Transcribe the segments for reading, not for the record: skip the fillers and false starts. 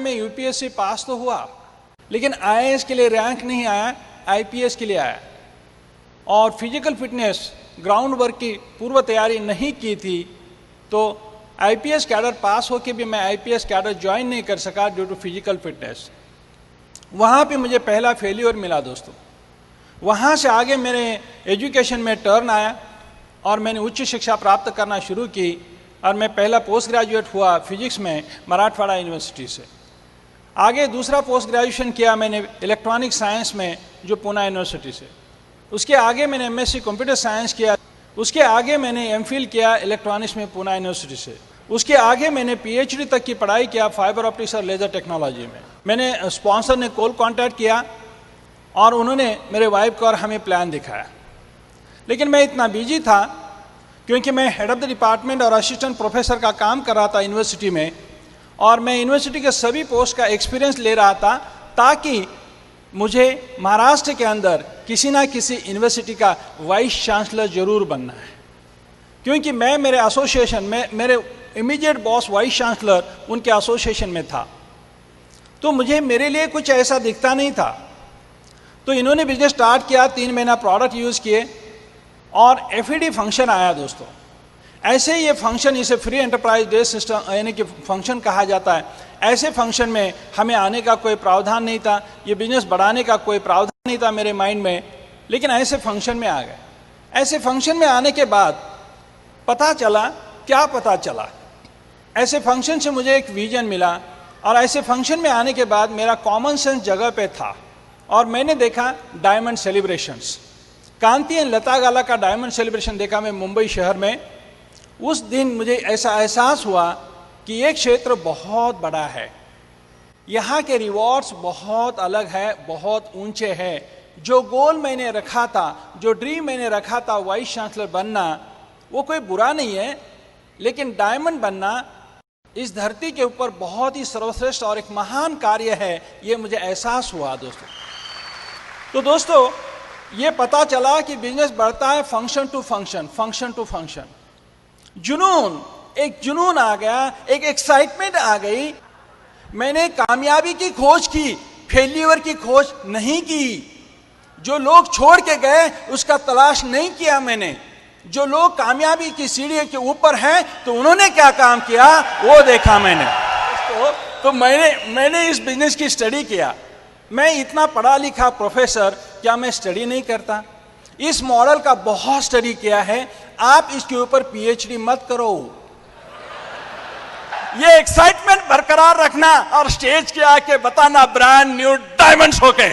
में यूपीएससी पास तो हुआ, लेकिन आईएएस के लिए रैंक नहीं आया, आईपीएस के लिए आया। और फिजिकल फिटनेस ग्राउंड वर्क की पूर्व तैयारी नहीं की थी, तो आईपीएस कैडर पास होकर भी मैं आईपीएस कैडर ज्वाइन नहीं कर सका ड्यू टू फिजिकल फिटनेस। वहाँ पे मुझे पहला फेल्योर मिला दोस्तों। वहाँ से आगे मेरे एजुकेशन में टर्न आया और मैंने उच्च शिक्षा प्राप्त करना शुरू की और मैं पहला पोस्ट ग्रेजुएट हुआ फिजिक्स में मराठवाड़ा यूनिवर्सिटी से। आगे दूसरा पोस्ट ग्रेजुएशन किया मैंने इलेक्ट्रॉनिक साइंस में जो पूना यूनिवर्सिटी से। उसके आगे मैंने एमएससी कंप्यूटर साइंस किया। उसके आगे मैंने एमफिल किया इलेक्ट्रॉनिक्स में पूना यूनिवर्सिटी से। उसके आगे मैंने पीएचडी तक की पढ़ाई किया फाइबर ऑप्टिक्स और लेज़र टेक्नोलॉजी में। मैंने स्पॉन्सर ने कॉल कांटेक्ट किया और उन्होंने मेरे वाइफ को और हमें प्लान दिखाया, लेकिन मैं इतना बिजी था क्योंकि मैं हेड ऑफ द डिपार्टमेंट और असिस्टेंट प्रोफेसर का काम कर रहा था यूनिवर्सिटी में, और मैं यूनिवर्सिटी के सभी पोस्ट का एक्सपीरियंस ले रहा था ताकि मुझे महाराष्ट्र के अंदर किसी ना किसी यूनिवर्सिटी का वाइस चांसलर जरूर बनना है, क्योंकि मैं मेरे एसोसिएशन में मेरे इमीडिएट बॉस वाइस चांसलर उनके एसोसिएशन में था, तो मुझे मेरे लिए कुछ ऐसा दिखता नहीं था। तो इन्होंने बिजनेस स्टार्ट किया, 3 महीना प्रोडक्ट यूज़ किए और एफईडी फंक्शन आया दोस्तों। ऐसे ये फंक्शन, इसे फ्री एंटरप्राइज डे सिस्टम यानी कि फंक्शन कहा जाता है। ऐसे फंक्शन में हमें आने का कोई प्रावधान नहीं था, ये बिजनेस बढ़ाने का कोई प्रावधान नहीं था मेरे माइंड में, लेकिन ऐसे फंक्शन में आ गए। ऐसे फंक्शन में आने के बाद पता चला, क्या पता चला, ऐसे फंक्शन से मुझे एक विजन मिला और ऐसे फंक्शन में आने के बाद मेरा कॉमन सेंस जगह पे था और मैंने देखा डायमंड सेलिब्रेशंस, कांति एंड लता गाला का डायमंड सेलिब्रेशन देखा मैं मुंबई शहर में। उस दिन मुझे ऐसा एहसास हुआ कि ये क्षेत्र बहुत बड़ा है, यहाँ के रिवॉर्ड्स बहुत अलग है, बहुत ऊंचे हैं। जो गोल मैंने रखा था, जो ड्रीम मैंने रखा था वाइस चांसलर बनना, वो कोई बुरा नहीं है, लेकिन डायमंड बनना इस धरती के ऊपर बहुत ही सर्वश्रेष्ठ और एक महान कार्य है, ये मुझे एहसास हुआ दोस्तों। तो दोस्तों ये पता चला कि बिजनेस बढ़ता है function to function, function to function. जुनून, एक जुनून आ गया, एक एक्साइटमेंट आ गई। मैंने कामयाबी की खोज की, फेल्यूर की खोज नहीं की। जो लोग छोड़ के गए उसका तलाश नहीं किया मैंने। जो लोग कामयाबी की सीढ़ी के ऊपर हैं तो उन्होंने क्या काम किया वो देखा मैंने। तो मैंने इस बिजनेस की स्टडी किया। मैं इतना पढ़ा लिखा प्रोफेसर, क्या मैं स्टडी नहीं करता? इस मॉडल का बहुत स्टडी किया है। आप इसके ऊपर पीएचडी मत करो, ये एक्साइटमेंट बरकरार रखना और स्टेज के आके बताना ब्रांड न्यू डायमंड्स होके,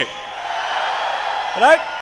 राइट?